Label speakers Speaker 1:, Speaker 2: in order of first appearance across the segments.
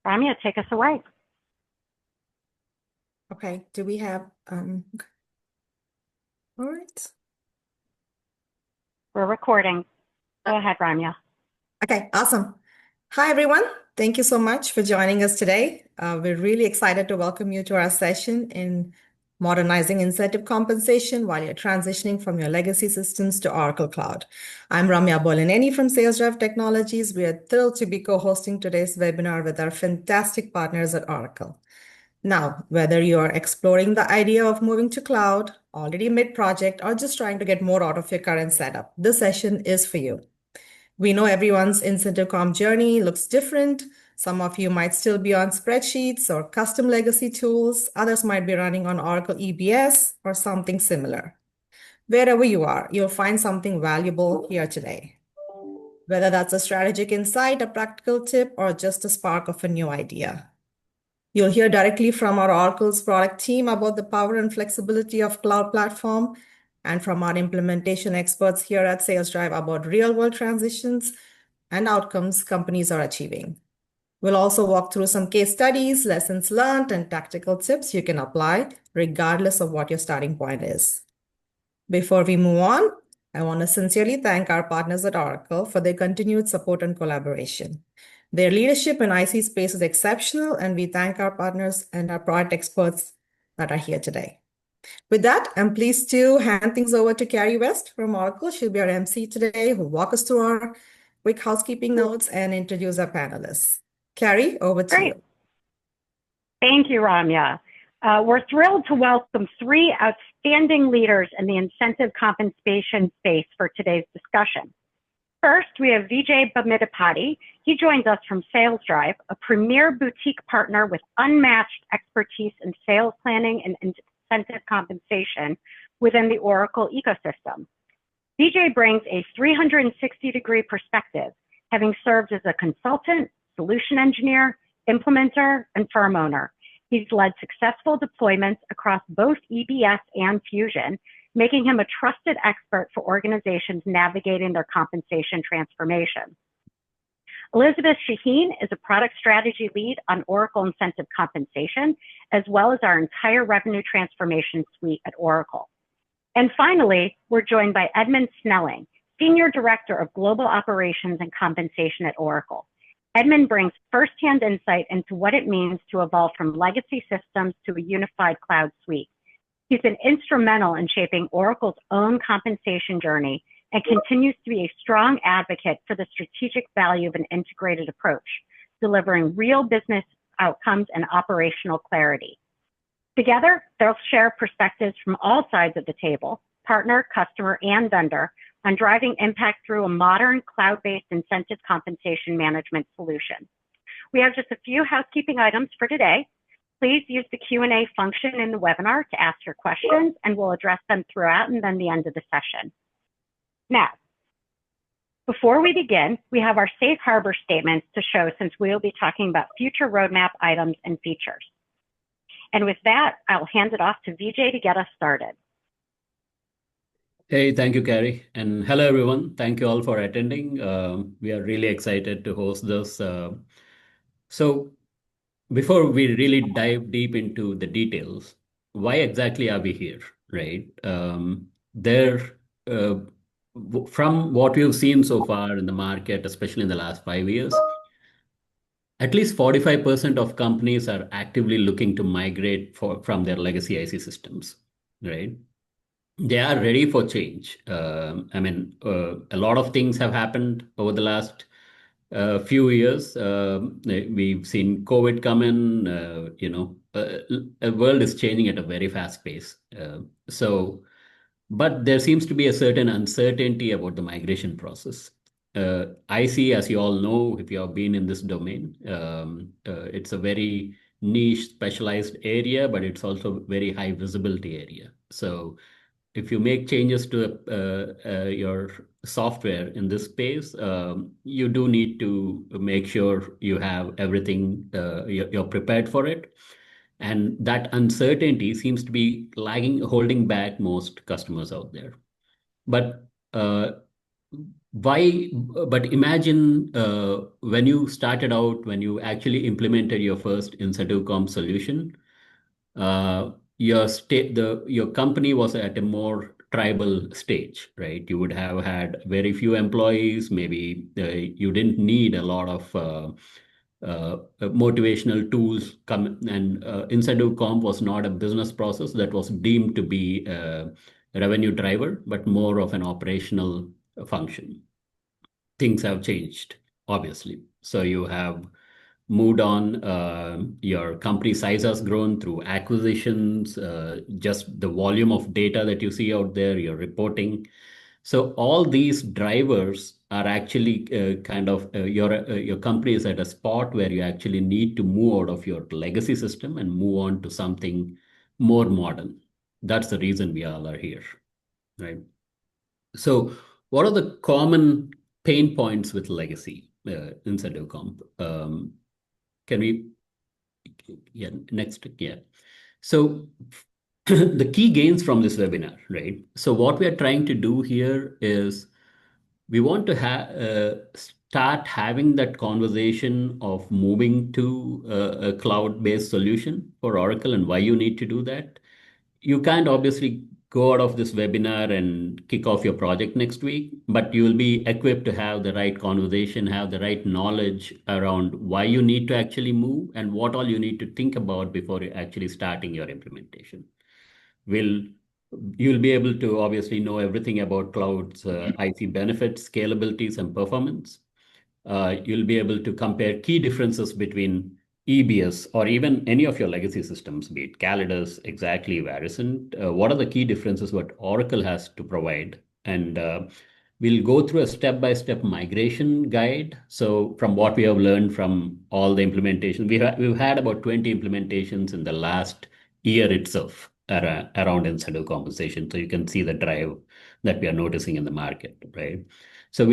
Speaker 1: Ramya, take us away.
Speaker 2: Okay, do we have, all right.
Speaker 1: We're recording. Go ahead, Ramya.
Speaker 2: Okay, awesome. Hi, everyone. Thank you so much for joining us today. We're really excited to welcome you to our session in modernizing incentive compensation while you're transitioning from your legacy systems to Oracle Cloud. I'm Ramya Bolaneni from Sales Drive Technologies. We are thrilled to be co-hosting today's webinar with our fantastic partners at Oracle. Now, whether you are exploring the idea of moving to cloud, already mid-project, or just trying to get more out of your current setup, this session is for you. We know everyone's incentive comp journey looks different. Some of you might still be on spreadsheets or custom legacy tools. Others might be running on Oracle EBS or something similar. Wherever you are, you'll find something valuable here today. Whether that's a strategic insight, a practical tip, or just a spark of a new idea. You'll hear directly from our Oracle's product team about the power and flexibility of cloud platform, and from our implementation experts here at Sales Drive about real-world transitions and outcomes companies are achieving. We'll also walk through some case studies, lessons learned, and tactical tips you can apply regardless of what your starting point is. Before we move on, I want to sincerely thank our partners at Oracle for their continued support and collaboration. Their leadership in IC space is exceptional, and we thank our partners and our product experts that are here today. With that, I'm pleased to hand things over to Carrie West from Oracle. She'll be our MC today, who'll walk us through our quick housekeeping notes and introduce our panelists. Carrie, over to you.
Speaker 1: Thank you, Ramya. We're thrilled to welcome three outstanding leaders in the incentive compensation space for today's discussion. First, we have Vijay Bhamidipati. He joins us from Sales Drive, a premier boutique partner with unmatched expertise in sales planning and incentive compensation within the Oracle ecosystem. Vijay brings a 360-degree perspective, having served as a consultant, solution engineer, implementer, and firm owner. He's led successful deployments across both EBS and Fusion, making him a trusted expert for organizations navigating their compensation transformation. Elizabeth Shaheen is a product strategy lead on Oracle Incentive Compensation, as well as our entire revenue transformation suite at Oracle. And finally, we're joined by Edmund Snelling, Senior Director of Global Operations and Compensation at Oracle. Edmund brings firsthand insight into what it means to evolve from legacy systems to a unified cloud suite. He's been instrumental in shaping Oracle's own compensation journey and continues to be a strong advocate for the strategic value of an integrated approach, delivering real business outcomes and operational clarity. Together, they'll share perspectives from all sides of the table, partner, customer, and vendor, on driving impact through a modern cloud-based incentive compensation management solution. We have just a few housekeeping items for today. Please use the Q&A function in the webinar to ask your questions, and we'll address them throughout and then the end of the session. Now, before we begin, we have our safe harbor statements to show, since we'll be talking about future roadmap items and features. And with that, I'll hand it off to Vijay to get us started.
Speaker 3: Hey, thank you, Carrie. And hello, everyone. Thank you all for attending. We are really excited to host this. So before we really dive deep into the details, why exactly are we here, right? From what we've seen so far in the market, especially in the last 5 years, at least 45% of companies are actively looking to migrate from their legacy IC systems, right? They are ready for change. A lot of things have happened over the last few years. We've seen COVID come in. The world is changing at a very fast pace. But there seems to be a certain uncertainty about the migration process. IC, as you all know, if you have been in this domain, it's a very niche, specialized area, but it's also a very high visibility area. So if you make changes to your software in this space, you do need to make sure you have everything, you're prepared for it. And that uncertainty seems to be holding back most customers out there. But why? But imagine when you started out, when you actually implemented your first incentive comp solution, your company was at a more tribal stage, right? You would have had very few employees. Maybe you didn't need a lot of motivational tools. And incentive comp was not a business process that was deemed to be a revenue driver, but more of an operational function. Things have changed, obviously. So you have moved on. Your company size has grown through acquisitions, just the volume of data that you see out there, your reporting. So all these drivers are actually your company is at a spot where you actually need to move out of your legacy system and move on to something more modern. That's the reason we all are here, right? So, what are the common pain points with legacy incentive comp? Can we, yeah, next, yeah. So, the key gains from this webinar, right? So, what we are trying to do here is we want to start having that conversation of moving to a cloud-based solution for Oracle and why you need to do that. You can't obviously go out of this webinar and kick off your project next week, but you will be equipped to have the right conversation, have the right knowledge around why you need to actually move and what all you need to think about before you actually starting your implementation. You'll be able to obviously know everything about cloud's IC benefits, scalabilities, and performance. You'll be able to compare key differences between EBS or even any of your legacy systems, be it Calidus, exactly, Varicent. What are the key differences what Oracle has to provide? And we'll go through a step-by-step migration guide. So from what we have learned from all the implementations, we've had about 20 implementations in the last year itself around incentive compensation. So you can see the drive that we are noticing in the market, right? So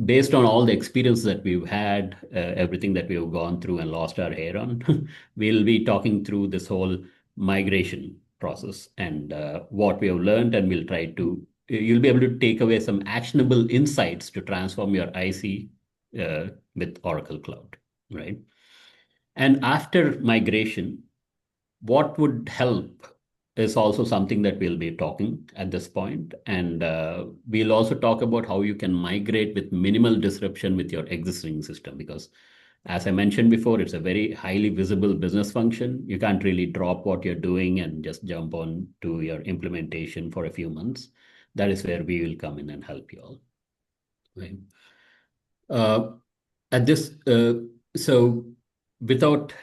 Speaker 3: based on all the experience that we've had, everything that we've gone through and lost our hair on, we'll be talking through this whole migration process and what we have learned, and you'll be able to take away some actionable insights to transform your IC with Oracle Cloud, right? And after migration, what would help is also something that we'll be talking at this point. And we'll also talk about how you can migrate with minimal disruption with your existing system. Because as I mentioned before, it's a very highly visible business function. You can't really drop what you're doing and just jump on to your implementation for a few months. That is where we will come in and help you all. Right? At this, so without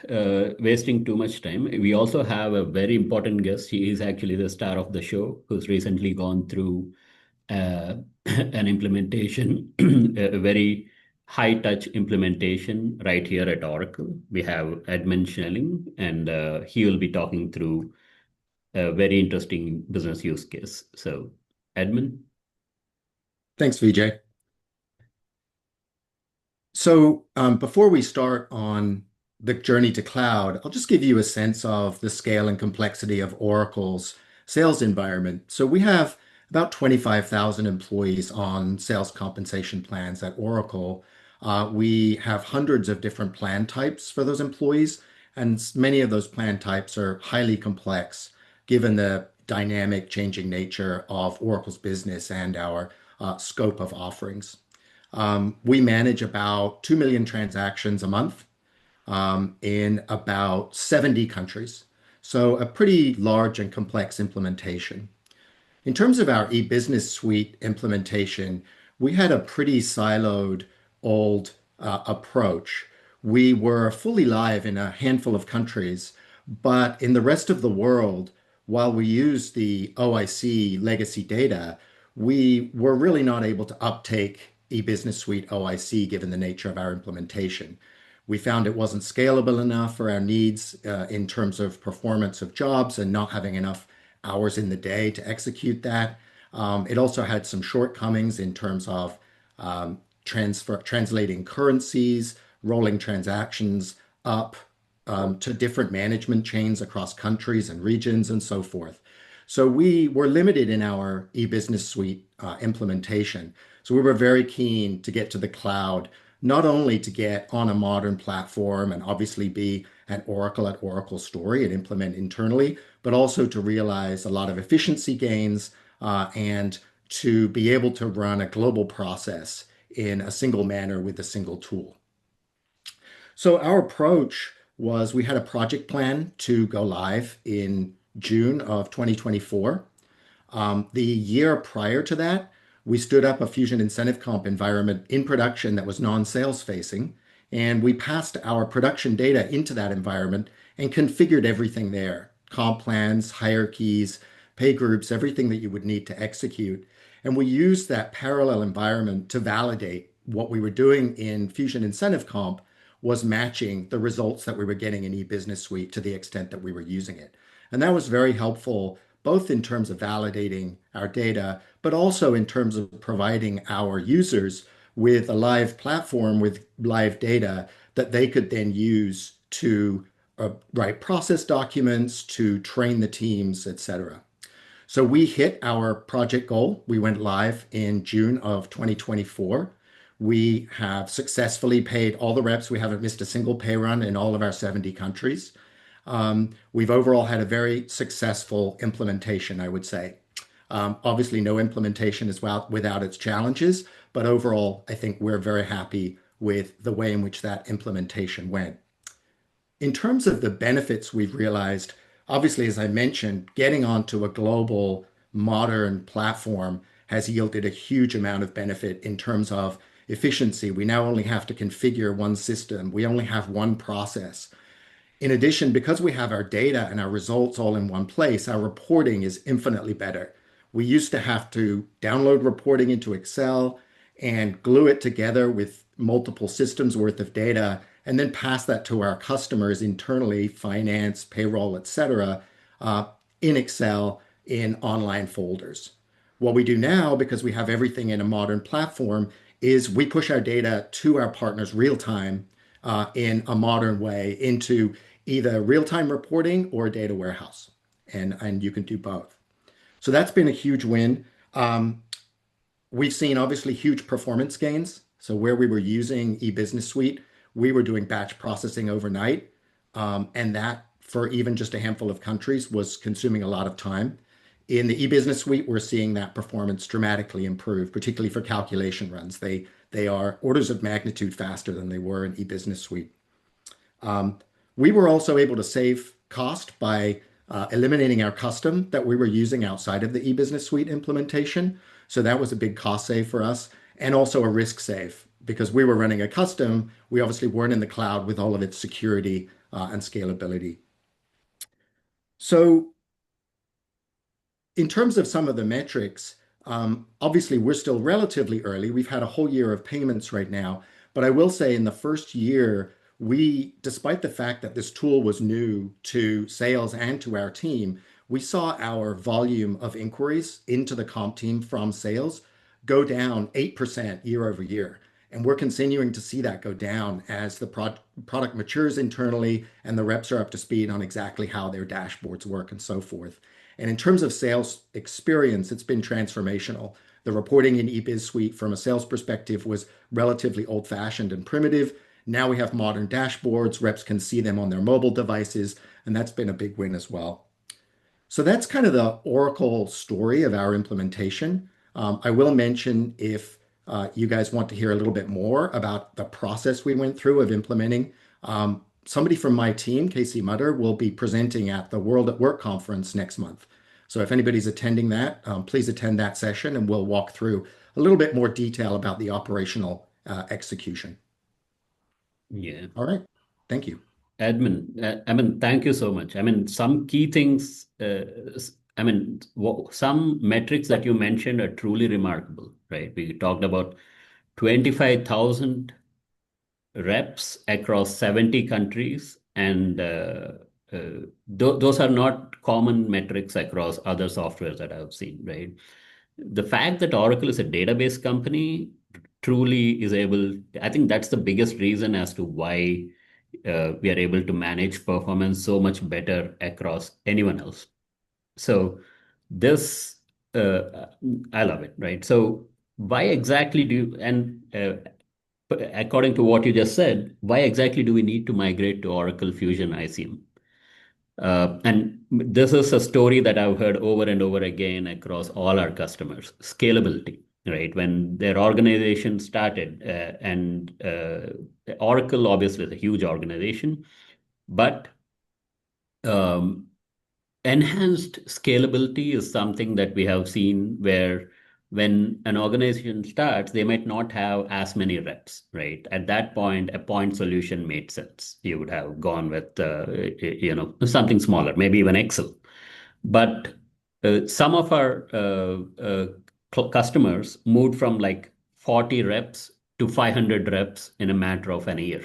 Speaker 3: wasting too much time, we also have a very important guest. He is actually the star of the show, who's recently gone through an implementation, a very high-touch implementation right here at Oracle. We have Edmund Schnelling, and he will be talking through a very interesting business use case. So, Edmund.
Speaker 4: Thanks, Vijay. So before we start on the journey to cloud, I'll just give you a sense of the scale and complexity of Oracle's sales environment. So we have about 25,000 employees on sales compensation plans at Oracle. We have hundreds of different plan types for those employees, and many of those plan types are highly complex given the dynamic changing nature of Oracle's business and our scope of offerings. We manage about 2 million transactions a month in about 70 countries. So a pretty large and complex implementation. In terms of our e-business suite implementation, we had a pretty siloed old approach. We were fully live in a handful of countries, but in the rest of the world, while we used the OIC legacy data, we were really not able to uptake e-business suite OIC given the nature of our implementation. We found it wasn't scalable enough for our needs in terms of performance of jobs and not having enough hours in the day to execute that. It also had some shortcomings in terms of translating currencies, rolling transactions up to different management chains across countries and regions and so forth. So we were limited in our e-business suite implementation. So we were very keen to get to the cloud, not only to get on a modern platform and obviously be an Oracle at Oracle story and implement internally, but also to realize a lot of efficiency gains and to be able to run a global process in a single manner with a single tool. So our approach was we had a project plan to go live in June of 2024. The year prior to that, we stood up a Fusion Incentive Comp environment in production that was non-sales facing, and we passed our production data into that environment and configured everything there, comp plans, hierarchies, pay groups, everything that you would need to execute. And we used that parallel environment to validate what we were doing in Fusion Incentive Comp was matching the results that we were getting in eBusiness Suite to the extent that we were using it. And that was very helpful, both in terms of validating our data, but also in terms of providing our users with a live platform with live data that they could then use to write process documents, to train the teams, etc. So we hit our project goal. We went live in June of 2024. We have successfully paid all the reps. We haven't missed a single pay run in all of our 70 countries. We've overall had a very successful implementation, I would say. Obviously, no implementation is without its challenges, but overall, I think we're very happy with the way in which that implementation went. In terms of the benefits we've realized, obviously, as I mentioned, getting onto a global modern platform has yielded a huge amount of benefit in terms of efficiency. We now only have to configure one system. We only have one process. In addition, because we have our data and our results all in one place, our reporting is infinitely better. We used to have to download reporting into Excel and glue it together with multiple systems worth of data and then pass that to our customers internally, finance, payroll, etc., in Excel in online folders. What we do now, because we have everything in a modern platform, is we push our data to our partners real time in a modern way into either real-time reporting or a data warehouse. And you can do both. So that's been a huge win. We've seen obviously huge performance gains. So where we were using eBusiness Suite, we were doing batch processing overnight. And that for even just a handful of countries was consuming a lot of time. In the eBusiness Suite, we're seeing that performance dramatically improve, particularly for calculation runs. They are orders of magnitude faster than they were in eBusiness Suite. We were also able to save cost by eliminating our custom that we were using outside of the eBusiness Suite implementation. So that was a big cost save for us and also a risk save because we were running a custom. We obviously weren't in the cloud with all of its security and scalability. So in terms of some of the metrics, obviously we're still relatively early. We've had a whole year of payments right now, but I will say in the first year, despite the fact that this tool was new to sales and to our team, we saw our volume of inquiries into the comp team from sales go down 8% year over year. And we're continuing to see that go down as the product matures internally and the reps are up to speed on exactly how their dashboards work and so forth. And in terms of sales experience, it's been transformational. The reporting in eBiz Suite from a sales perspective was relatively old-fashioned and primitive. Now we have modern dashboards, reps can see them on their mobile devices, and that's been a big win as well. So that's kind of the Oracle story of our implementation. I will mention if you guys want to hear a little bit more about the process we went through of implementing, somebody from my team, Casey Mutter, will be presenting at the World at Work conference next month. So if anybody's attending that, please attend that session and we'll walk through a little bit more detail about the operational execution.
Speaker 3: Yeah.
Speaker 4: All right. Thank you.
Speaker 3: Edmund, thank you so much. Some key things, some metrics that you mentioned are truly remarkable, right? We talked about 25,000 reps across 70 countries, and those are not common metrics across other softwares that I've seen, right? The fact that Oracle is a database company truly is able, I think that's the biggest reason as to why we are able to manage performance so much better across anyone else. So this I love it, right? So why exactly do you, and according to what you just said, why exactly do we need to migrate to Oracle Fusion ICM? And this is a story that I've heard over and over again across all our customers. Scalability, right? When their organization started, and Oracle obviously is a huge organization, but um, enhanced scalability is something that we have seen where when an organization starts, they might not have as many reps, right? At that point, a point solution made sense. You would have gone with, something smaller, maybe even Excel. But some of our customers moved from like 40 reps to 500 reps in a matter of an year.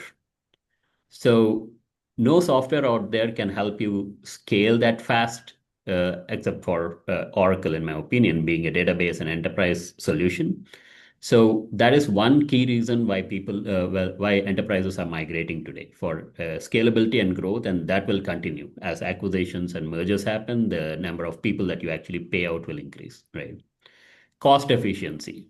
Speaker 3: So no software out there can help you scale that fast, except for Oracle, in my opinion, being a database and enterprise solution. So that is one key reason why why enterprises are migrating today for scalability and growth, and that will continue as acquisitions and mergers happen. The number of people that you actually pay out will increase, right? Cost efficiency.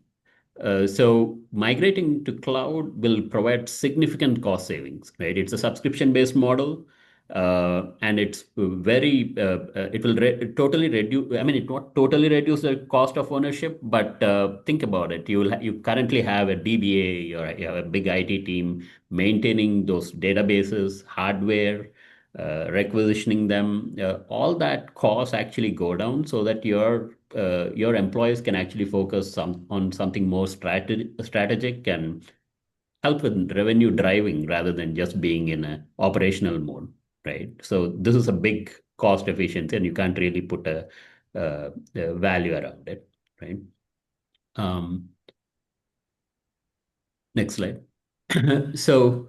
Speaker 3: So migrating to cloud will provide significant cost savings, right? It's a subscription-based model, and it's it will totally reduce. I mean, it not totally reduce the cost of ownership, but think about it. You currently have a DBA or you have a big IT team maintaining those databases, hardware, requisitioning them. All that costs actually go down so that your employees can actually focus on something more strategic and help with revenue driving rather than just being in a operational mode, right? So this is a big cost efficiency, and you can't really put a value around it, right? Um, Next slide. So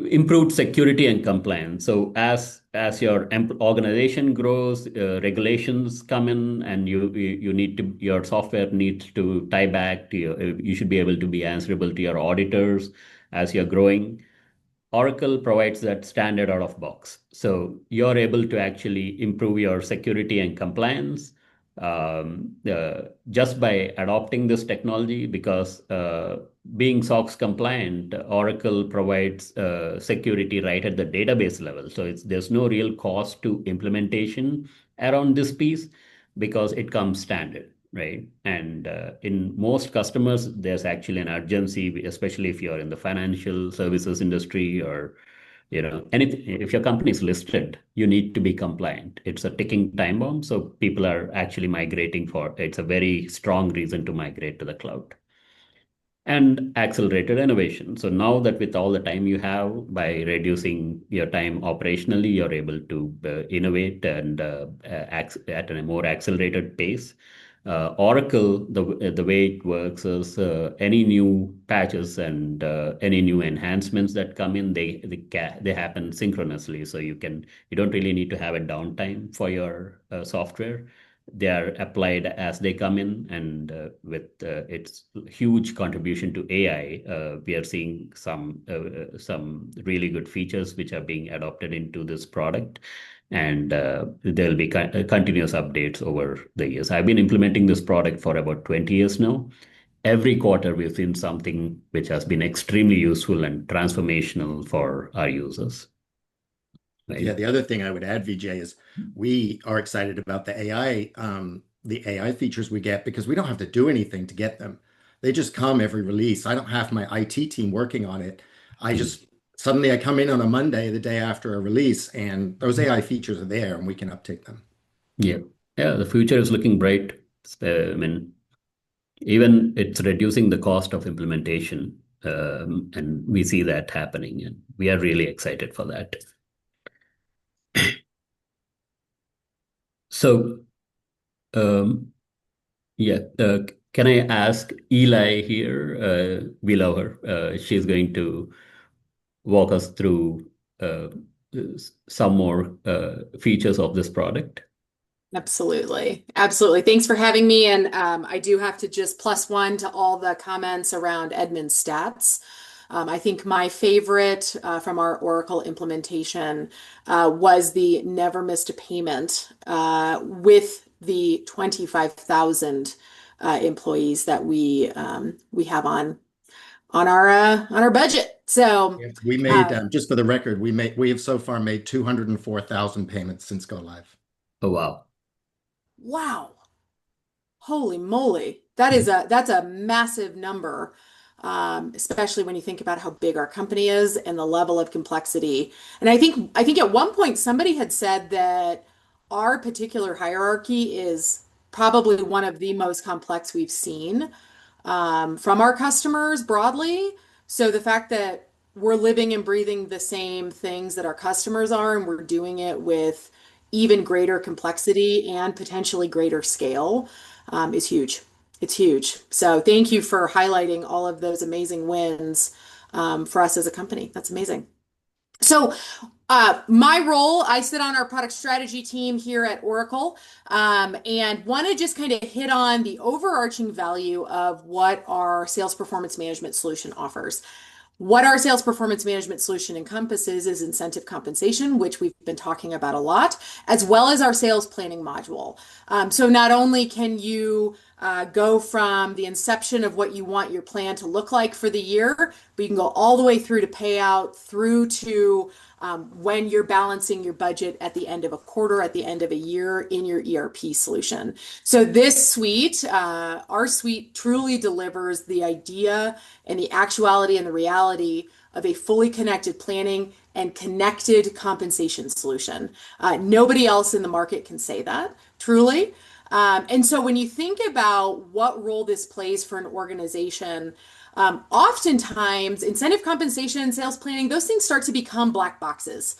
Speaker 3: improved security and compliance. So as your organization grows, regulations come in, and you need to your software needs to tie back to you should be able to be answerable to your auditors as you're growing. Oracle provides that standard out of box. So you're able to actually improve your security and compliance just by adopting this technology because being SOX compliant, Oracle provides security right at the database level. So there's no real cost to implementation around this piece because it comes standard, right? And in most customers, there's actually an urgency, especially if you're in the financial services industry or anything. If your company is listed, you need to be compliant. It's a ticking time bomb. So people are actually migrating it's a very strong reason to migrate to the cloud and accelerated innovation. So now that with all the time you have by reducing your time operationally, you're able to innovate and at a more accelerated pace. Oracle, the way it works is any new patches and any new enhancements that come in, they happen synchronously. So you don't really need to have a downtime for your software. They are applied as they come in, and with its huge contribution to AI, we are seeing some really good features which are being adopted into this product, and there'll be continuous updates over the years. I've been implementing this product for about 20 years now. Every quarter, we've seen something which has been extremely useful and transformational for our users. Right?
Speaker 4: Yeah, the other thing I would add, Vijay, is we are excited about the AI features we get because we don't have to do anything to get them. They just come every release. I don't have my IT team working on it. Suddenly I come in on a Monday, the day after a release, and those AI features are there and we can update them.
Speaker 3: Yeah. Yeah, the future is looking bright. I mean, even it's reducing the cost of implementation, and we see that happening, and we are really excited for that. So, yeah, can I ask Eli here? We love her. She's going to walk us through some more features of this product.
Speaker 5: Absolutely. Absolutely. Thanks for having me. And I do have to just +1 to all the comments around admin stats. I think my favorite from our Oracle implementation was the never missed a payment with the 25,000 employees that we have on our budget. So
Speaker 4: Yeah. We made, just for the record, we have so far made 204,000 payments since go live.
Speaker 3: Oh, wow.
Speaker 5: wow, holy moly, that's a massive number. Especially when you think about how big our company is and the level of complexity. And I think at one point somebody had said that our particular hierarchy is probably one of the most complex we've seen from our customers broadly. So the fact that we're living and breathing the same things that our customers are, and we're doing it with even greater complexity and potentially greater scale, is huge. It's huge. So thank you for highlighting all of those amazing wins for us as a company. That's amazing. So my role, I sit on our product strategy team here at Oracle, and want to just kind of hit on the overarching value of what our sales performance management solution offers. What our sales performance management solution encompasses is incentive compensation, which we've been talking about a lot, as well as our sales planning module. So not only can you go from the inception of what you want your plan to look like for the year, but you can go all the way through to payout, through to when you're balancing your budget at the end of a quarter, at the end of a year in your ERP solution. So this suite, our suite truly delivers the idea and the actuality and the reality of a fully connected planning and connected compensation solution. Nobody else in the market can say that, truly. And so when you think about what role this plays for an organization, oftentimes incentive compensation, sales planning, those things start to become black boxes.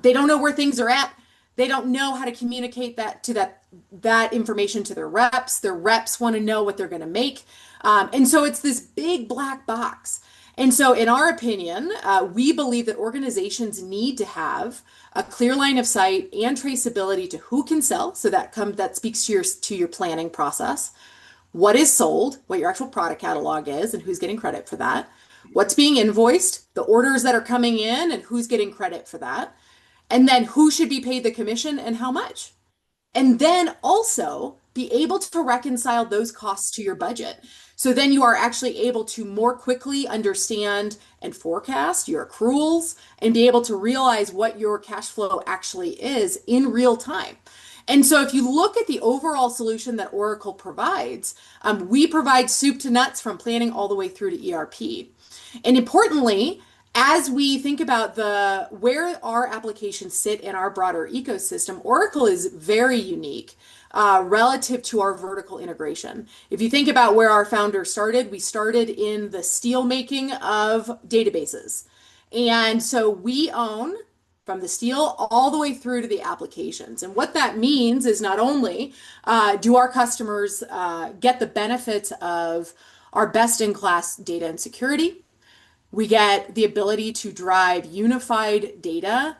Speaker 5: They don't know where things are at. They don't know how to communicate that information to their reps. Their reps want to know what they're going to make. And so it's this big black box. And so, in our opinion, we believe that organizations need to have a clear line of sight and traceability to who can sell. So that speaks to your planning process. What is sold, what your actual product catalog is, and who's getting credit for that. What's being invoiced, the orders that are coming in, and who's getting credit for that. And then who should be paid the commission and how much. And then also be able to reconcile those costs to your budget. So then you are actually able to more quickly understand and forecast your accruals and be able to realize what your cash flow actually is in real time. And so if you look at the overall solution that Oracle provides, we provide soup to nuts from planning all the way through to ERP. And importantly, as we think about where our applications sit in our broader ecosystem, Oracle is very unique relative to our vertical integration. If you think about where our founders started, we started in the steel making of databases. And so we own from the steel all the way through to the applications. And what that means is not only do our customers get the benefits of our best-in-class data and security, we get the ability to drive unified data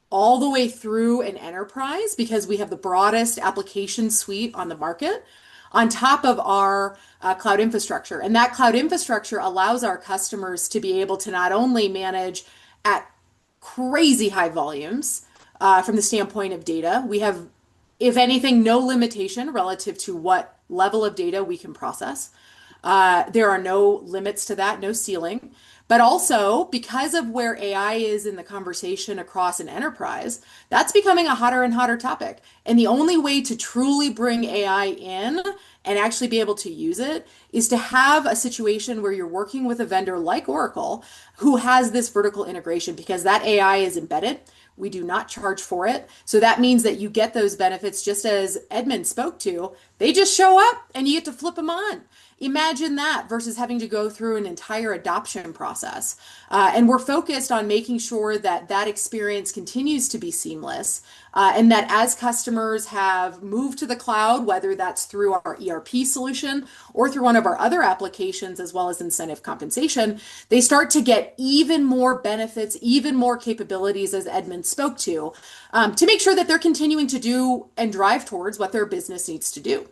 Speaker 5: all the way through an enterprise because we have the broadest application suite on the market on top of our cloud infrastructure. And that cloud infrastructure allows our customers to be able to not only manage at crazy high volumes from the standpoint of data. We have, if anything, no limitation relative to what level of data we can process. There are no limits to that, no ceiling. But also, because of where AI is in the conversation across an enterprise, that's becoming a hotter and hotter topic. And the only way to truly bring AI in and actually be able to use it is to have a situation where you're working with a vendor like Oracle who has this vertical integration because that AI is embedded. We do not charge for it. So that means that you get those benefits just as Edmund spoke to. They just show up and you get to flip them on. Imagine that versus having to go through an entire adoption process. And we're focused on making sure that that experience continues to be seamless. And that as customers have moved to the cloud, whether that's through our ERP solution or through one of our other applications, as well as incentive compensation, they start to get even more benefits, even more capabilities, as Edmund spoke to make sure that they're continuing to do and drive towards what their business needs to do.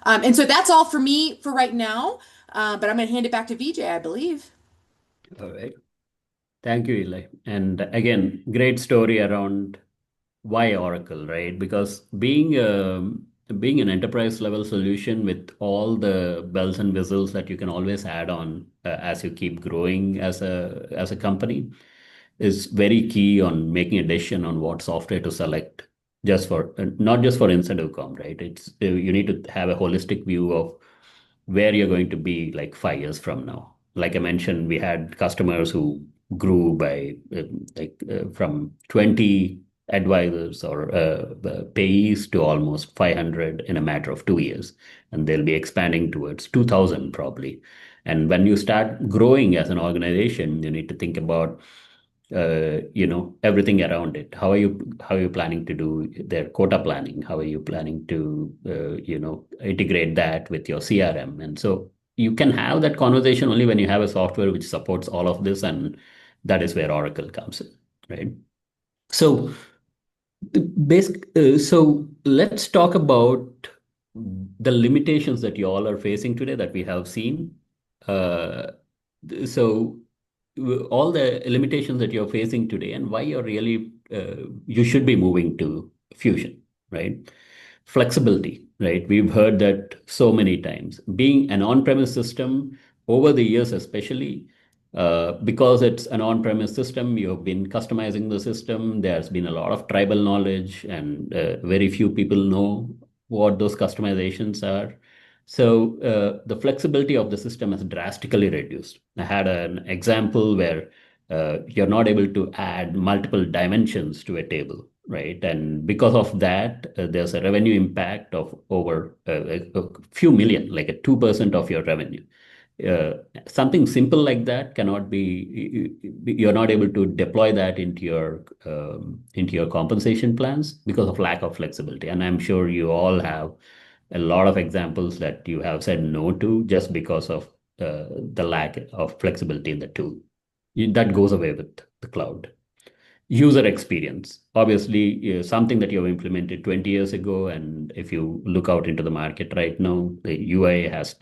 Speaker 5: And so that's all for me for right now. But I'm going to hand it back to Vijay, I believe.
Speaker 3: All right. Thank you, Eli. And again, great story around why Oracle, right? Because being being an enterprise level solution with all the bells and whistles that you can always add on as you keep growing as a company is very key on making a decision on what software to select, just for not just for incentive comp, right? It's you need to have a holistic view of where you're going to be like 5 years from now. Like I mentioned, we had customers who grew by from 20 advisors or payees to almost 500 in a matter of 2 years, and they'll be expanding towards 2000 probably. And when you start growing as an organization, you need to think about everything around it. How are you planning to do their quota planning? How are you planning to integrate that with your CRM? And so you can have that conversation only when you have a software which supports all of this, and that is where Oracle comes in, right? So so let's talk about the limitations that you all are facing today that we have seen. Uh, so all the limitations that you're facing today and why you should be moving to Fusion, right? Flexibility, right? We've heard that so many times. Being an on-premise system over the years, especially because it's an on-premise system, you've been customizing the system. There's been a lot of tribal knowledge, and very few people know what those customizations are. So the flexibility of the system has drastically reduced. I had an example where you're not able to add multiple dimensions to a table, right? And because of that, there's a revenue impact of over a few million, like a 2% of your revenue. Uh, Something simple like that cannot be, you're not able to deploy that into your compensation plans because of lack of flexibility. And I'm sure you all have a lot of examples that you have said no to just because of the lack of flexibility in the tool. That goes away with the cloud. User experience, obviously, something that you have implemented 20 years ago, and if you look out into the market right now, the UI has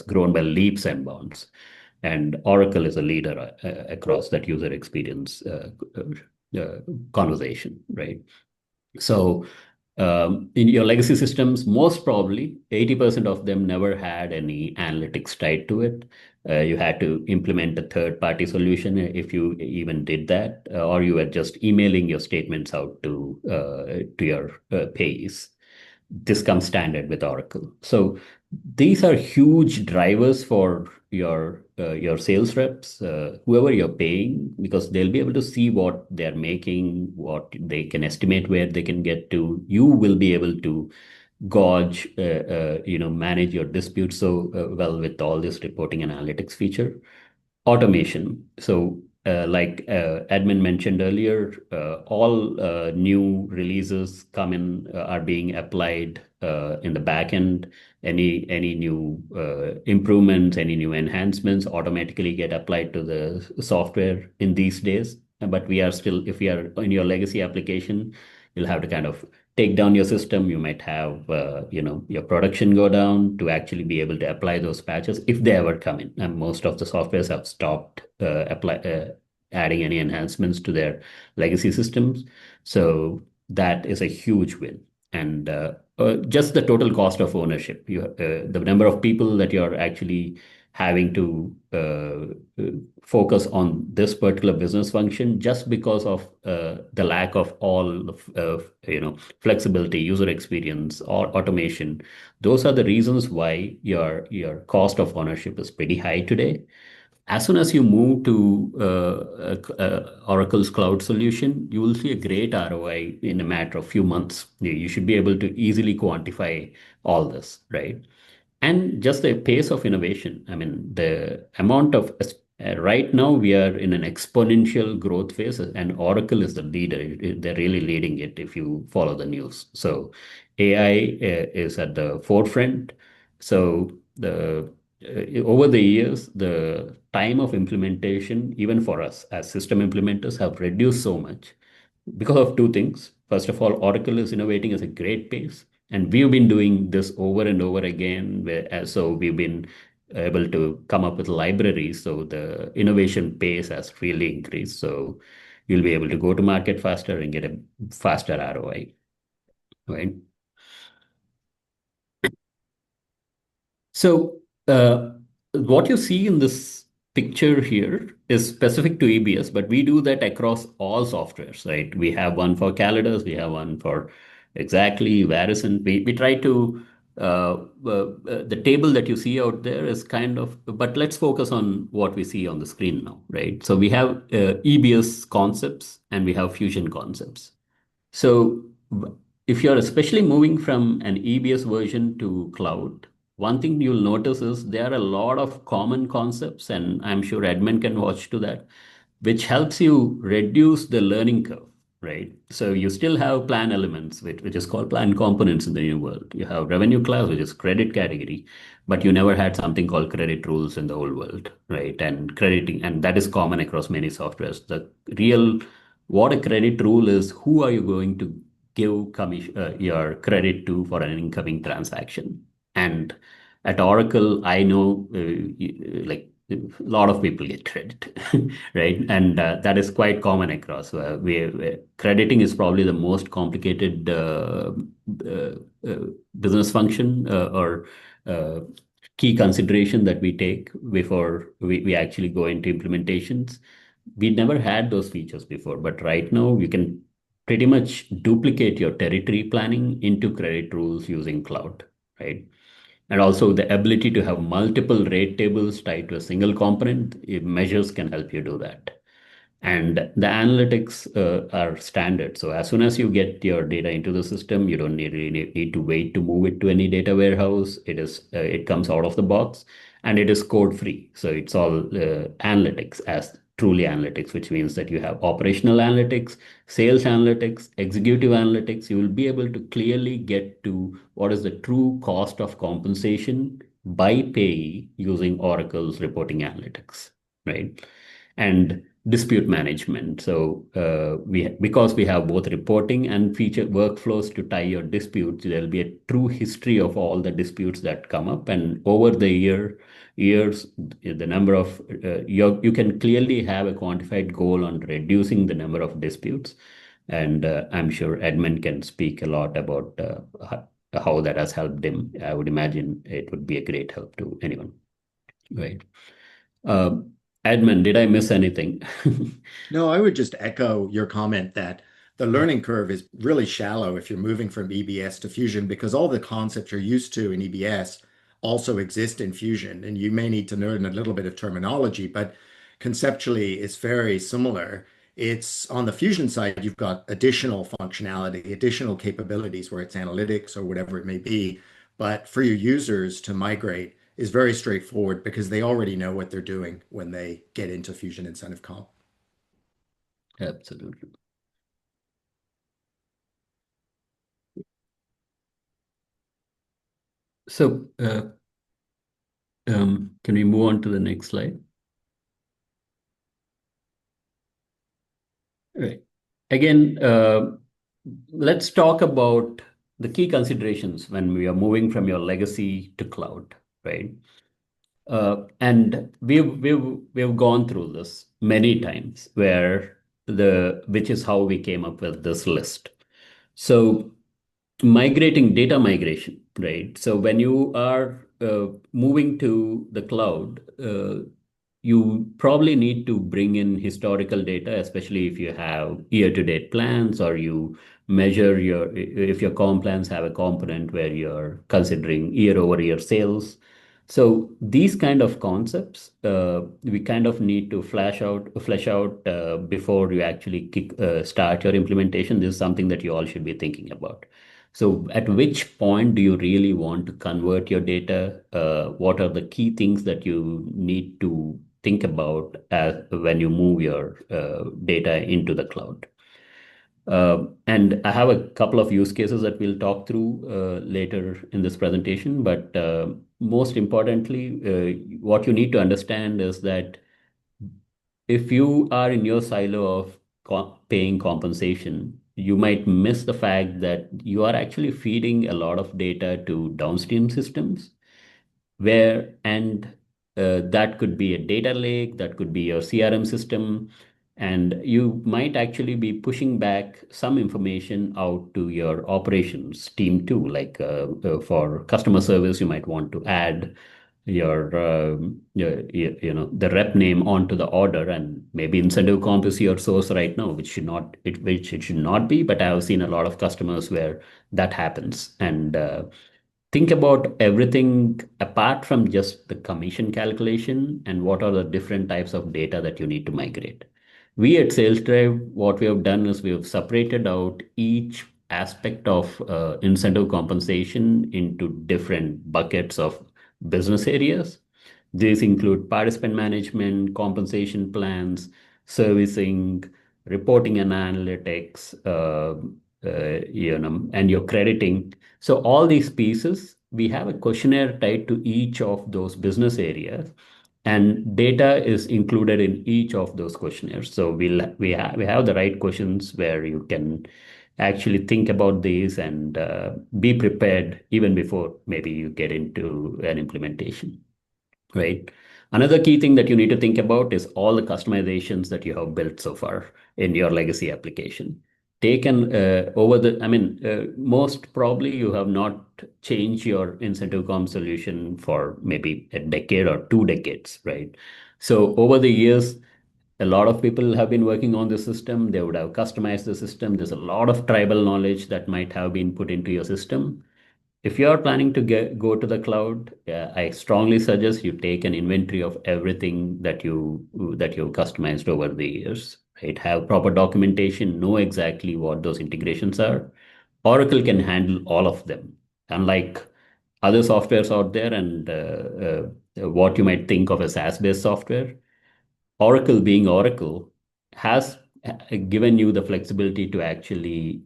Speaker 3: grown by leaps and bounds, and Oracle is a leader across that user experience conversation, right? So in your legacy systems, most probably 80% of them never had any analytics tied to it. You had to implement a third-party solution if you even did that, or you were just emailing your statements out to your payees. This comes standard with Oracle. So these are huge drivers for your sales reps, whoever you're paying, because they'll be able to see what they're making, what they can estimate where they can get to. You will be able to gauge, manage your disputes so well with all this reporting analytics feature. Automation. So, like Edmund mentioned earlier, all new releases are being applied in the back end. Any new improvements, any new enhancements automatically get applied to the software in these days. But if we are in your legacy application, you'll have to kind of take down your system. You might have your production go down to actually be able to apply those patches if they ever come in. And most of the softwares have stopped adding any enhancements to their legacy systems. So that is a huge win. And just the total cost of ownership, the number of people that you're actually having to focus on this particular business function just because of the lack of all of flexibility, user experience, or automation. Those are the reasons why your cost of ownership is pretty high today. As soon as you move to Oracle's cloud solution, you will see a great ROI in a matter of few months. You should be able to easily quantify all this, right? And just the pace of innovation. I mean, the amount of right now we are in an exponential growth phase, and Oracle is the leader. They're really leading it if you follow the news. So AI is at the forefront. So the over the years, the time of implementation, even for us as system implementers, have reduced so much because of two things. First of all, Oracle is innovating at a great pace, and we've been doing this over and over again. So we've been able to come up with libraries. So the innovation pace has really increased. So you'll be able to go to market faster and get a faster ROI, right? So what you see in this picture here is specific to EBS, but we do that across all softwares, right? We have one for Calidus, we have one for Exactly, Varison. We try to the table that you see out there is kind of, but let's focus on what we see on the screen now, right? So we have EBS concepts and we have Fusion concepts. So if you're especially moving from an EBS version to cloud, one thing you'll notice is there are a lot of common concepts, and I'm sure Edmund can watch to that, which helps you reduce the learning curve, right? So you still have plan elements, which is called plan components in the new world. You have revenue class, which is credit category, but you never had something called credit rules in the old world, right? And crediting, and that is common across many softwares. The real what a credit rule is, who are you going to give your credit to for an incoming transaction? And at Oracle, I know like a lot of people get credit, right? And that is quite common across. Crediting is probably the most complicated business function or uh, key consideration that we take before we actually go into implementations. We never had those features before, but right now you can pretty much duplicate your territory planning into credit rules using cloud, right? And also the ability to have multiple rate tables tied to a single component, measures can help you do that. And the analytics are standard. So as soon as you get your data into the system, you don't really need to wait to move it to any data warehouse. It comes out of the box and it is code free. So it's all analytics as truly analytics, which means that you have operational analytics, sales analytics, executive analytics. You will be able to clearly get to what is the true cost of compensation by payee using Oracle's reporting analytics, right? And dispute management. So because we have both reporting and feature workflows to tie your disputes, there'll be a true history of all the disputes that come up. And over the years, the number of you can clearly have a quantified goal on reducing the number of disputes. And I'm sure Edmund can speak a lot about how that has helped him. I would imagine it would be a great help to anyone, right? Uh, Edmund, did I miss anything?
Speaker 4: No, I would just echo your comment that the learning curve is really shallow if you're moving from EBS to Fusion because all the concepts you're used to in EBS also exist in Fusion. And you may need to learn a little bit of terminology, but conceptually it's very similar. It's on the Fusion side, you've got additional functionality, additional capabilities where it's analytics or whatever it may be. But for your users to migrate is very straightforward because they already know what they're doing when they get into Fusion Incentive Comp.
Speaker 3: Absolutely. So, can we move on to the next slide? Right. Again, let's talk about the key considerations when we are moving from your legacy to cloud, right? And we've gone through this many times, which is how we came up with this list. So data migration, right? So when you are moving to the cloud, you probably need to bring in historical data, especially if you have year-to-date plans or you measure if your comp plans have a component where you're considering year-over-year sales. So these kind of concepts, we kind of need to flesh out before you actually start your implementation. This is something that you all should be thinking about. So at which point do you really want to convert your data? What are the key things that you need to think about when you move your data into the cloud? And I have a couple of use cases that we'll talk through later in this presentation. But most importantly, what you need to understand is that if you are in your silo of paying compensation, you might miss the fact that you are actually feeding a lot of data to downstream systems and that could be a data lake, that could be your CRM system, And you might actually be pushing back some information out to your operations team too. Like for customer service, you might want to add the rep name onto the order, and maybe incentive comp is your source right now, which it should not be. But I have seen a lot of customers where that happens, and think about everything apart from just the commission calculation and what are the different types of data that you need to migrate. We at Sales Drive, what we have done is we have separated out each aspect of incentive compensation into different buckets of business areas. These include participant management, compensation plans, servicing, reporting and analytics, and your crediting. So all these pieces, we have a questionnaire tied to each of those business areas, and data is included in each of those questionnaires. So we have the right questions where you can actually think about these and be prepared even before maybe you get into an implementation, right? Another key thing that you need to think about is all the customizations that you have built so far in your legacy application. Most probably you have not changed your incentive comp solution for maybe a decade or 2 decades, right? So over the years, a lot of people have been working on the system. They would have customized the system. There's a lot of tribal knowledge that might have been put into your system. If you are planning to go to the cloud, I strongly suggest you take an inventory of everything that you've customized over the years. Right? Have proper documentation, know exactly what those integrations are. Oracle can handle all of them, unlike other softwares out there and what you might think of as SaaS-based software. Oracle, being Oracle, has given you the flexibility to actually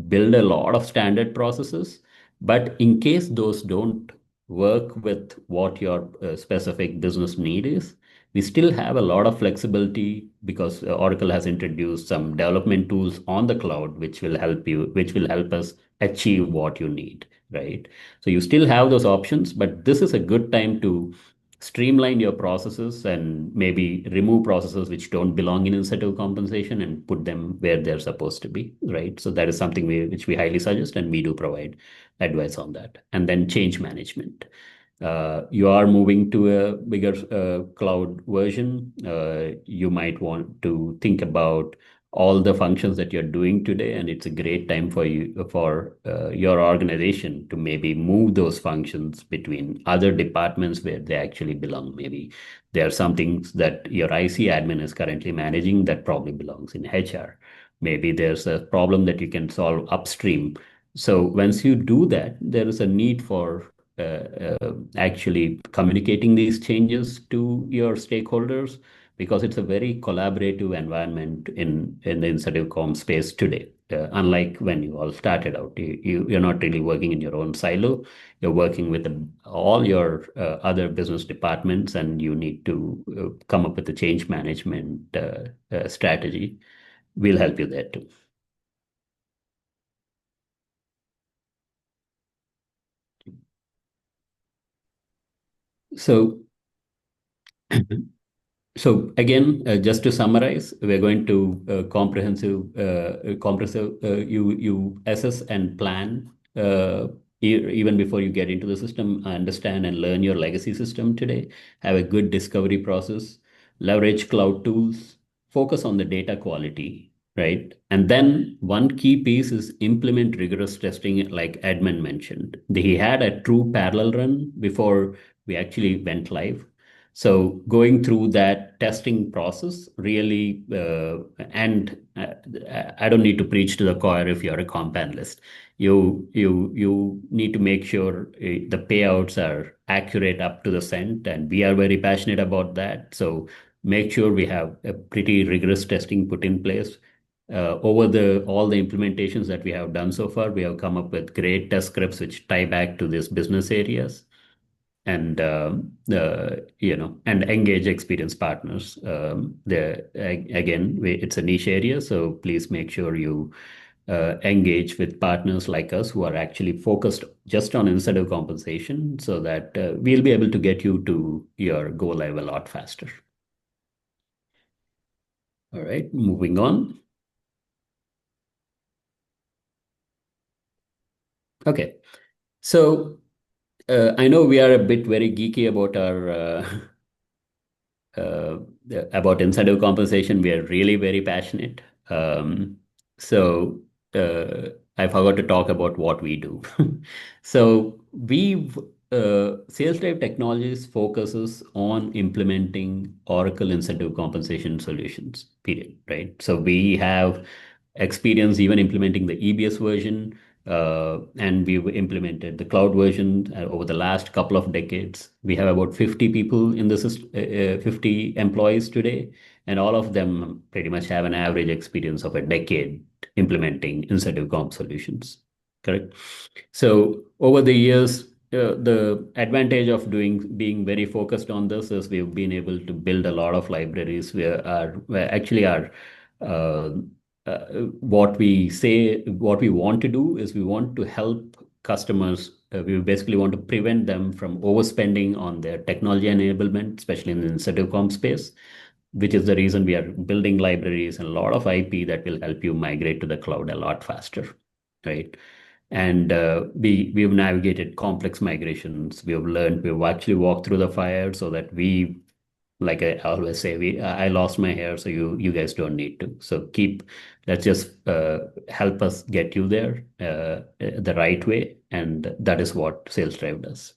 Speaker 3: build a lot of standard processes. But in case those don't work with what your specific business need is, we still have a lot of flexibility because Oracle has introduced some development tools on the cloud, which will help us achieve what you need, right? So you still have those options, but this is a good time to streamline your processes and maybe remove processes which don't belong in incentive compensation and put them where they're supposed to be, right? So that is something which we highly suggest, and we do provide advice on that. And then change management. You are moving to a bigger cloud version. You might want to think about all the functions that you're doing today, and it's a great time for your organization to maybe move those functions between other departments where they actually belong. Maybe there are some things that your IC admin is currently managing that probably belongs in HR. Maybe there's a problem that you can solve upstream. So once you do that, there is a need for actually communicating these changes to your stakeholders, because it's a very collaborative environment in the incentive comp space today. Unlike when you all started out, you're not really working in your own silo. You're working with all your other business departments, and you need to come up with a change management strategy. We'll help you there too. So So again, just to summarize, we're going to comprehensive. You assess and plan even before you get into the system. Understand and learn your legacy system today. Have a good discovery process. Leverage cloud tools. Focus on the data quality, right? And then one key piece is implement rigorous testing, like Edmund mentioned. He had a true parallel run before we actually went live. So going through that testing process really, and I don't need to preach to the choir if you're a comp analyst. You need to make sure the payouts are accurate up to the cent, and we are very passionate about that. So make sure we have a pretty rigorous testing put in place. Over all the implementations that we have done so far, we have come up with great test scripts which tie back to these business areas, and and engage experienced partners. It's a niche area, so please make sure you engage with partners like us who are actually focused just on incentive compensation, so that we'll be able to get you to your go live a lot faster. All right, moving on. Okay, so I know we are a bit very geeky about our uh, about incentive compensation. We are really very passionate. So I forgot to talk about what we do. So Sales Drive Technologies focuses on implementing Oracle incentive compensation solutions, period, right? So we have experience even implementing the EBS version, and we've implemented the cloud version over the last couple of decades. We have about 50 people in the 50 employees today, and all of them pretty much have an average experience of a decade implementing incentive comp solutions. Correct. So over the years, the advantage of being very focused on this is we've been able to build a lot of libraries where actually our uh, what we want to do is we want to help customers. We basically want to prevent them from overspending on their technology enablement, especially in the incentive comp space, which is the reason we are building libraries and a lot of IP that will help you migrate to the cloud a lot faster, right? And we've navigated complex migrations. We've actually walked through the fire so that like I always say, I lost my hair, so you guys don't need to. So let's just help us get you there the right way, and that is what Sales Drive does.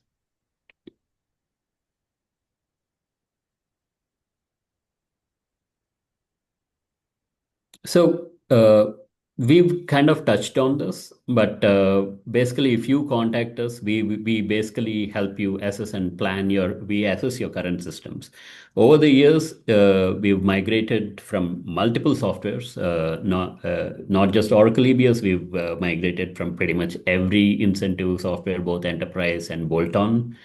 Speaker 3: So we've kind of touched on this, but basically, if you contact us, we basically help you assess and we assess your current systems. Over the years, we've migrated from multiple softwares, not just Oracle EBS. We've migrated from pretty much every incentive software, both enterprise and bolt-on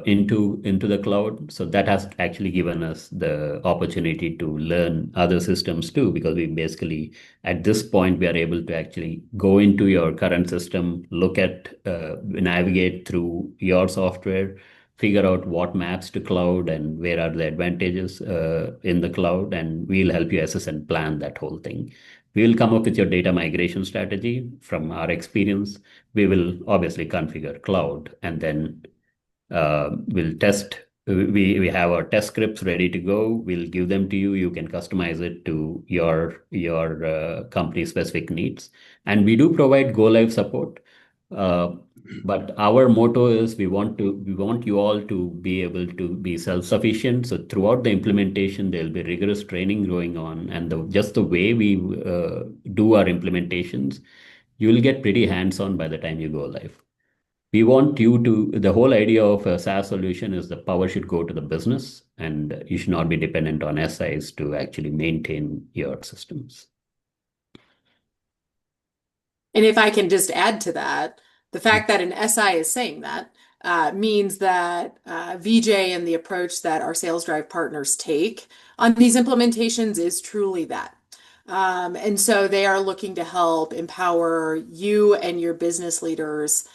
Speaker 3: into the cloud. So that has actually given us the opportunity to learn other systems too, because we basically at this point we are able to actually go into your current system, navigate through your software, figure out what maps to cloud and where are the advantages in the cloud, and we'll help you assess and plan that whole thing. We will come up with your data migration strategy from our experience. We will obviously configure cloud, and then we'll test. We have our test scripts ready to go. We'll give them to you. You can customize it to your company specific needs, and we do provide go live support. But our motto is we want you all to be able to be self-sufficient. So throughout the implementation, there'll be rigorous training going on, and just the way we do our implementations, you will get pretty hands-on by the time you go live. The whole idea of a SaaS solution is the power should go to the business, and you should not be dependent on SIs to actually maintain your systems.
Speaker 5: And if I can just add to that, the fact that an SI is saying that means that VJ and the approach that our Sales Drive partners take on these implementations is truly that. And so they are looking to help empower you and your business leaders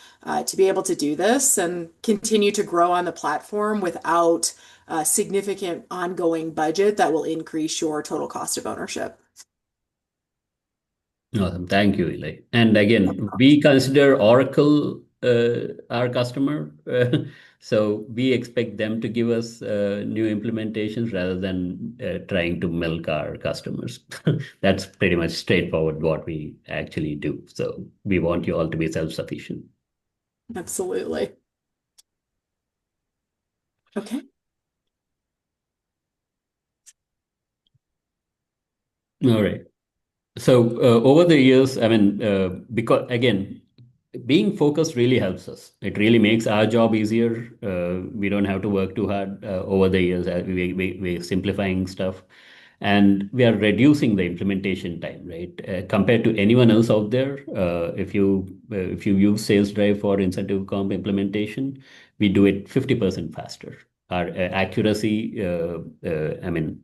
Speaker 5: to be able to do this and continue to grow on the platform without a significant ongoing budget that will increase your total cost of ownership.
Speaker 3: Awesome. Thank you, Eli. And again, we consider Oracle our customer. So we expect them to give us new implementations rather than trying to milk our customers. That's pretty much straightforward what we actually do. So we want you all to be self-sufficient.
Speaker 5: Absolutely. Okay.
Speaker 3: All right. So over the years, I mean, because again, being focused really helps us. It really makes our job easier. We don't have to work too hard over the years. We're simplifying stuff, and we are reducing the implementation time, right? Compared to anyone else out there, if you use Sales Drive for incentive comp implementation, we do it 50% faster. Our accuracy, I mean.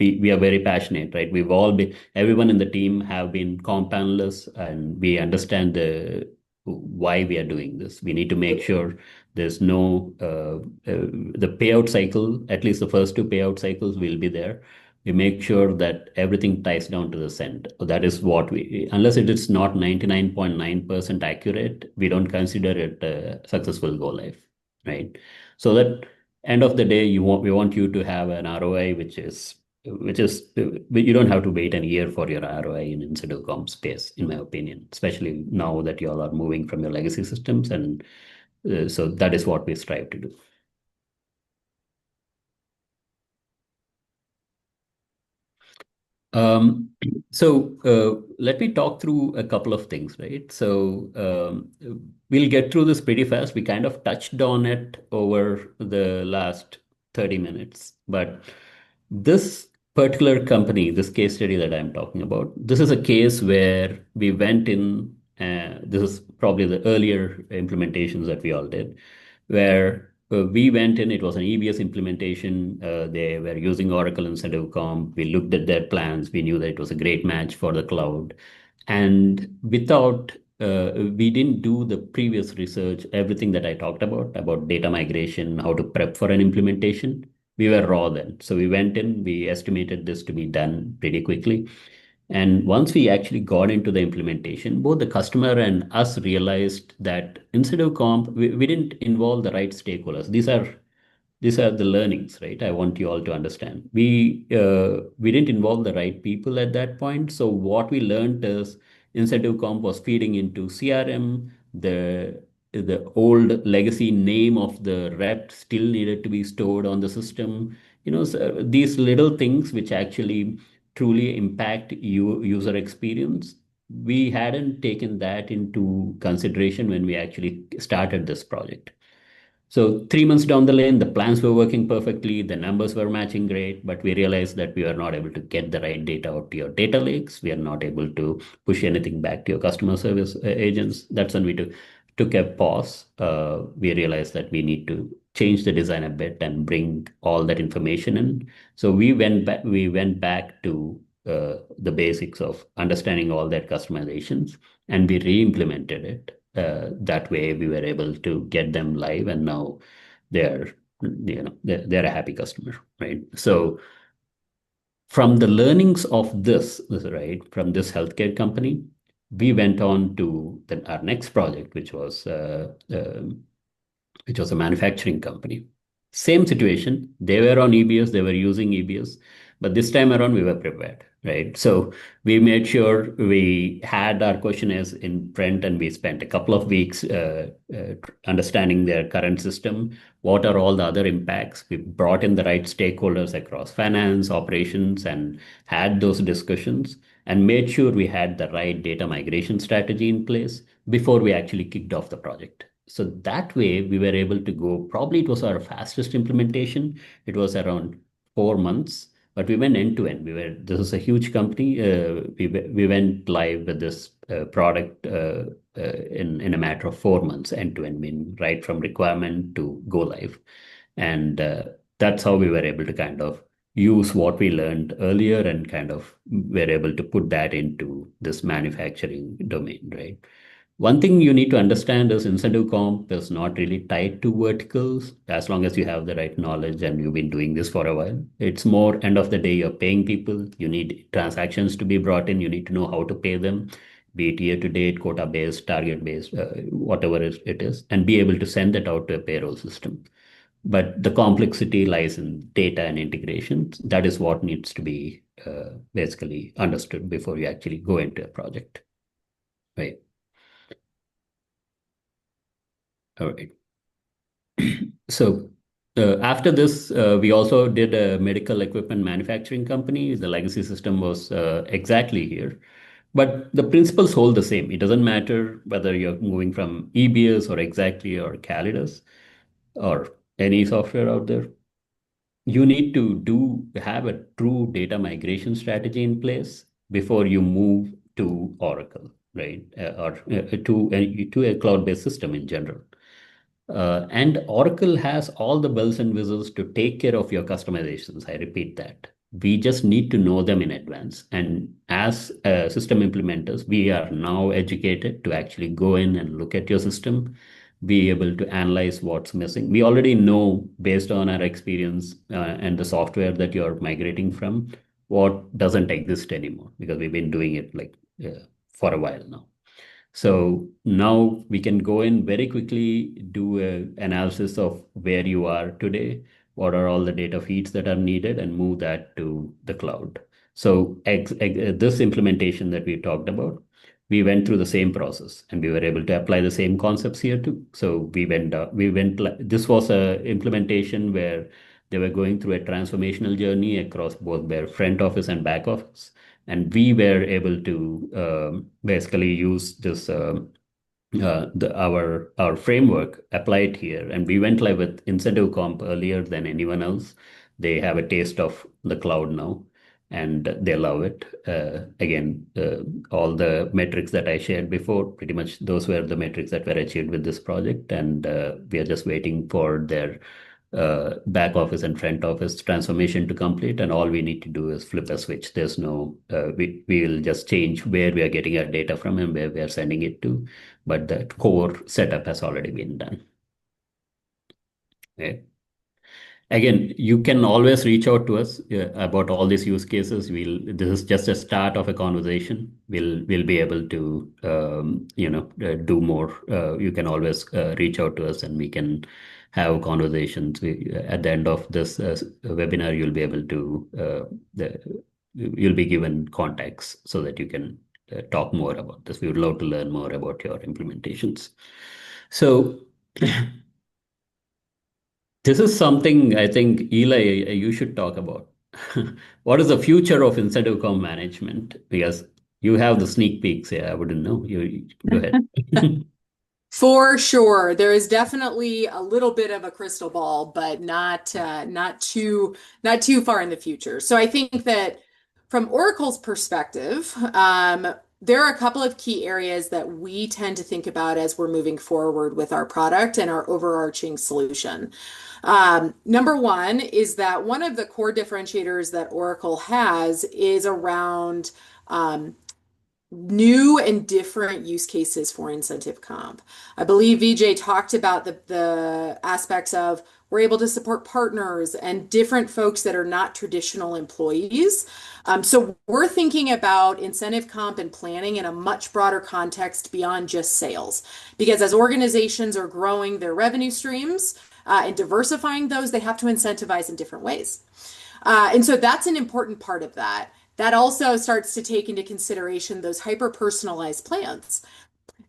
Speaker 3: We are very passionate, right? Everyone in the team have been comp analysts, and we understand why we are doing this. We need to make sure there's no the payout cycle, at least the first two payout cycles will be there, we make sure that everything ties down to the cent. That is what unless it is not 99.9% accurate, we don't consider it a successful go live, right? So that end of the day, we want you to have an ROI, you don't have to wait a year for your ROI in incentive comp space, in my opinion, especially now that you all are moving from your legacy systems. And so that is what we strive to do. Um, let me talk through a couple of things, right? We'll get through this pretty fast. We kind of touched on it over the last 30 minutes, but this particular company, this case study that I'm talking about, this is a case where we went in, this is probably the earlier implementations that we all did, where we went in, it was an EBS implementation. They were using Oracle Incentive Comp. We looked at their plans. We knew that it was a great match for the cloud. And we didn't do the previous research, everything that I talked about data migration, how to prep for an implementation. We were raw then. So we went in, we estimated this to be done pretty quickly. And once we actually got into the implementation, both the customer and us realized that incentive comp, we didn't involve the right stakeholders. These are the learnings, right? I want you all to understand. We didn't involve the right people at that point. So what we learned is incentive comp was feeding into CRM. The old legacy name of the rep still needed to be stored on the system. So these little things which actually truly impact user experience. We hadn't taken that into consideration when we actually started this project. So 3 months down the lane, the plans were working perfectly, the numbers were matching great, but we realized that we were not able to get the right data out to your data lakes. We are not able to push anything back to your customer service agents. That's when we took a pause. We realized that we need to change the design a bit and bring all that information in. So we went back to the basics of understanding all that customizations, and we re-implemented it. That way we were able to get them live, and now they're a happy customer, right? So from the learnings of this, right, from this healthcare company, we went on to our next project, which was a manufacturing company. Same situation. They were on EBS, they were using EBS, but this time around we were prepared, right? So we made sure we had our questionnaires in print, and we spent a couple of weeks understanding their current system. What are all the other impacts? We brought in the right stakeholders across finance, operations, and had those discussions and made sure we had the right data migration strategy in place before we actually kicked off the project. So that way we were able to go, probably it was our fastest implementation. It was around 4 months, but we went end to end. This is a huge company. We went live with this product in a matter of 4 months, end to end, mean right from requirement to go live. And that's how we were able to kind of use what we learned earlier and kind of were able to put that into this manufacturing domain, right? One thing you need to understand is incentive comp is not really tied to verticals as long as you have the right knowledge and you've been doing this for a while. It's more end of the day, you're paying people. You need transactions to be brought in. You need to know how to pay them, be it year to date, quota based, target based, whatever it is, and be able to send that out to a payroll system. But the complexity lies in data and integration. That is what needs to be basically understood before you actually go into a project, right? All right. So after this, we also did a medical equipment manufacturing company. The legacy system was exactly here, but the principles hold the same. It doesn't matter whether you're moving from EBS or Exactly or Calidus or any software out there. You need to have a true data migration strategy in place before you move to Oracle, right? Or to a cloud-based system in general. And Oracle has all the bells and whistles to take care of your customizations. I repeat that. We just need to know them in advance. And as system implementers, we are now educated to actually go in and look at your system, be able to analyze what's missing. We already know based on our experience and the software that you're migrating from, what doesn't exist anymore, because we've been doing it like for a while now. So now we can go in very quickly, do an analysis of where you are today, what are all the data feeds that are needed, and move that to the cloud. So this implementation that we talked about, we went through the same process and we were able to apply the same concepts here too. So this was a implementation where they were going through a transformational journey across both their front office and back office. And we were able to basically use this our framework, apply it here, and we went live with incentive comp earlier than anyone else. They have a taste of the cloud now, and they love it. Again, all the metrics that I shared before, pretty much those were the metrics that were achieved with this project, and we are just waiting for their back office and front office transformation to complete, and all we need to do is flip a switch. There's no we will just change where we are getting our data from and where we are sending it to, but the core setup has already been done. Okay. Again, you can always reach out to us about all these use cases. This is just a start of a conversation. We'll be able to do more. You can always reach out to us, and we can have conversations. At the end of this webinar, you'll be able to you'll be given contacts so that you can talk more about this. We would love to learn more about your implementations. So. This is something I think, Eli, you should talk about. What is the future of incentive comp management? Because you have the sneak peeks here. I wouldn't know. You go ahead.
Speaker 5: For sure, there is definitely a little bit of a crystal ball, but not too far in the future. So I think that from Oracle's perspective, there are a couple of key areas that we tend to think about as we're moving forward with our product and our overarching solution. Number one is that one of the core differentiators that Oracle has is around new and different use cases for incentive comp. I believe Vijay talked about the aspects of we're able to support partners and different folks that are not traditional employees. So we're thinking about incentive comp and planning in a much broader context beyond just sales. Because as organizations are growing their revenue streams and diversifying those, they have to incentivize in different ways. And so that's an important part of that. That also starts to take into consideration those hyper-personalized plans.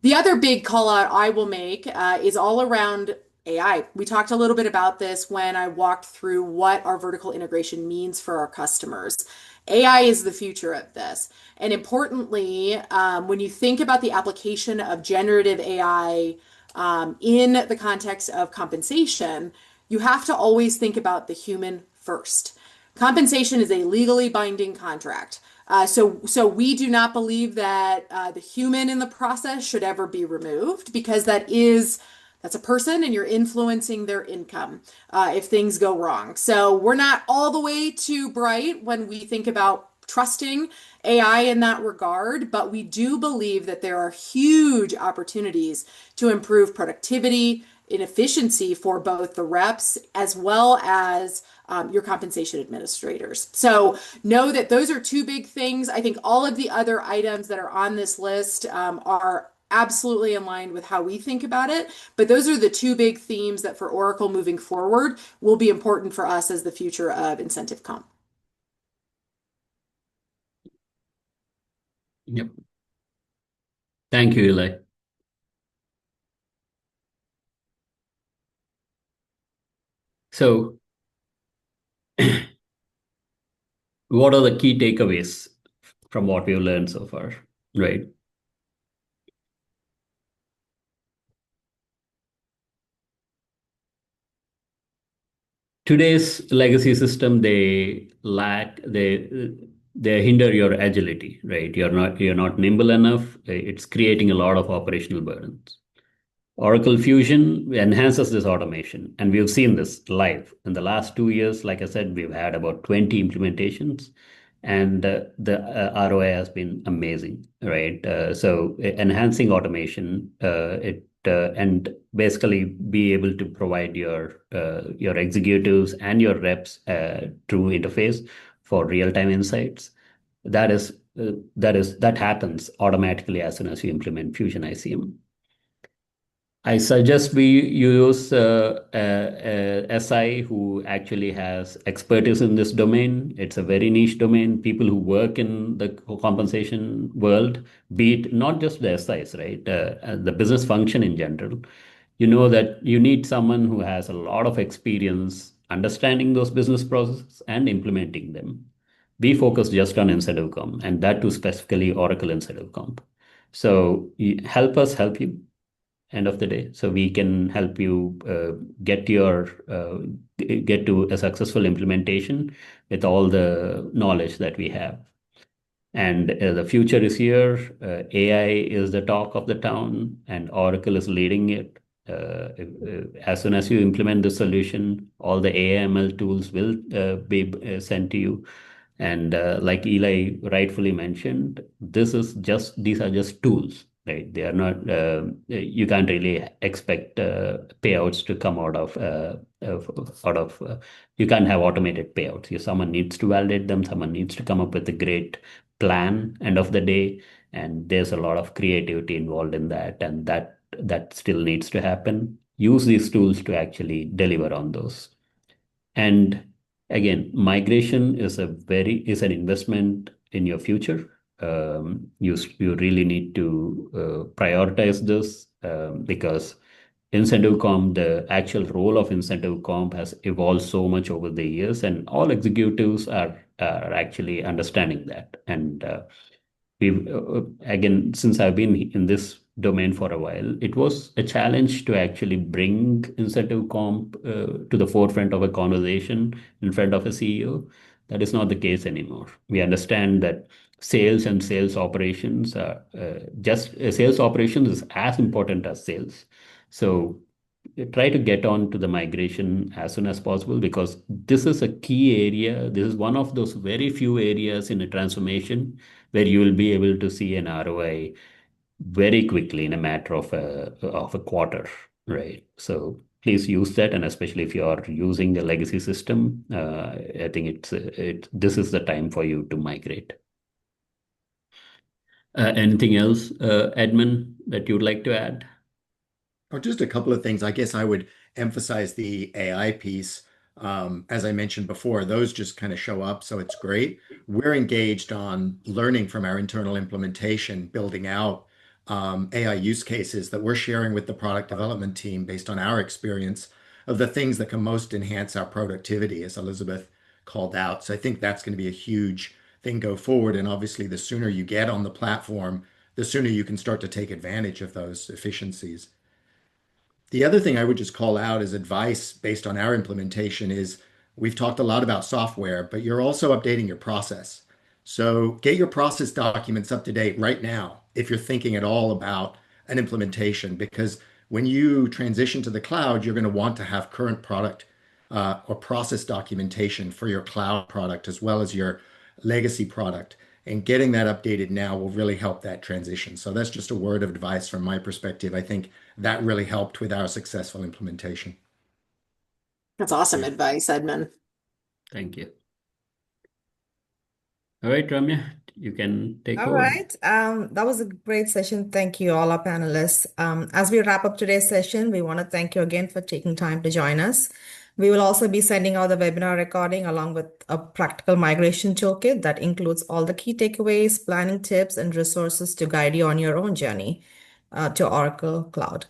Speaker 5: The other big call out I will make is all around AI. We talked a little bit about this when I walked through what our vertical integration means for our customers. AI is the future of this. And importantly, when you think about the application of generative AI in the context of compensation, you have to always think about the human first. Compensation is a legally binding contract. So we do not believe that the human in the process should ever be removed, because that's a person and you're influencing their income if things go wrong. So we're not all the way too bright when we think about trusting AI in that regard, but we do believe that there are huge opportunities to improve productivity and efficiency for both the reps as well as your compensation administrators. So know that those are two big things. I think all of the other items that are on this list are absolutely in line with how we think about it. But those are the two big themes that for Oracle moving forward will be important for us as the future of incentive comp.
Speaker 3: Yep. Thank you, Eli. So, what are the key takeaways from what we've learned so far, right? Today's legacy system, they hinder your agility, right? You're not nimble enough. It's creating a lot of operational burdens. Oracle Fusion enhances this automation, and we've seen this live. In the last 2 years, like I said, we've had about 20 implementations, and the ROI has been amazing, right? So enhancing automation, and basically be able to provide your executives and your reps through interface for real-time insights. That happens automatically as soon as you implement Fusion ICM. I suggest we use a SI who actually has expertise in this domain. It's a very niche domain. People who work in the compensation world, be it not just the SIs, right? The business function in general. You know that you need someone who has a lot of experience understanding those business processes and implementing them. We focus just on incentive comp, and that too specifically Oracle incentive comp. So help us help you end of the day, so we can help you get to a successful implementation with all the knowledge that we have. And the future is here. AI is the talk of the town, and Oracle is leading it. As soon as you implement the solution, all the AI/ML tools will be sent to you. And like Eli rightfully mentioned, these are just tools, right? They are not. You can't really expect payouts to come out of. You can't have automated payouts. Someone needs to validate them. Someone needs to come up with a great plan end of the day, and there's a lot of creativity involved in that, and that still needs to happen. Use these tools to actually deliver on those. And again, migration is an investment in your future. You really need to prioritize this because incentive comp, the actual role of incentive comp has evolved so much over the years, and all executives are actually understanding that. And we've again, since I've been in this domain for a while, it was a challenge to actually bring incentive comp to the forefront of a conversation in front of a CEO. That is not the case anymore. We understand that sales and sales operations sales operations is as important as sales. So try to get on to the migration as soon as possible, because this is a key area. This is one of those very few areas in a transformation where you will be able to see an ROI very quickly in a matter of a quarter, right? So please use that, and especially if you are using a legacy system, I think this is the time for you to migrate. Anything else, Edmund, that you'd like to add?
Speaker 4: Or just a couple of things. I guess I would emphasize the AI piece. As I mentioned before, those just kind of show up, so it's great. We're engaged on learning from our internal implementation, building out AI use cases that we're sharing with the product development team based on our experience of the things that can most enhance our productivity, as Elizabeth called out. So I think that's going to be a huge thing go forward. And obviously, the sooner you get on the platform, the sooner you can start to take advantage of those efficiencies. The other thing I would just call out as advice based on our implementation is we've talked a lot about software, but you're also updating your process. So get your process documents up to date right now if you're thinking at all about an implementation, because when you transition to the cloud, you're going to want to have current product or process documentation for your cloud product as well as your legacy product. And getting that updated now will really help that transition. So that's just a word of advice from my perspective. I think that really helped with our successful implementation.
Speaker 5: That's awesome advice, Edmund.
Speaker 3: Thank you. All right, Ramya, you can take
Speaker 2: All
Speaker 3: over.
Speaker 2: right. That was a great session. Thank you, all our panelists. As we wrap up today's session, we want to thank you again for taking time to join us. We will also be sending out the webinar recording along with a practical migration toolkit that includes all the key takeaways, planning tips, and resources to guide you on your own journey to Oracle Cloud.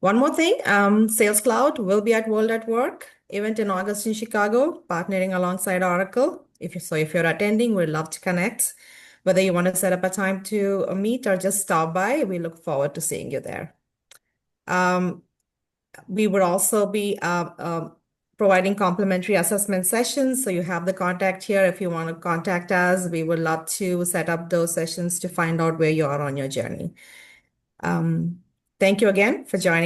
Speaker 2: One more thing, Sales Cloud will be at World at Work event in August in Chicago, partnering alongside Oracle. If you're attending, we'd love to connect. Whether you want to set up a time to meet or just stop by, we look forward to seeing you there. We would also be providing complimentary assessment sessions. So you have the contact here. If you want to contact us, we would love to set up those sessions to find out where you are on your journey. Thank you again for joining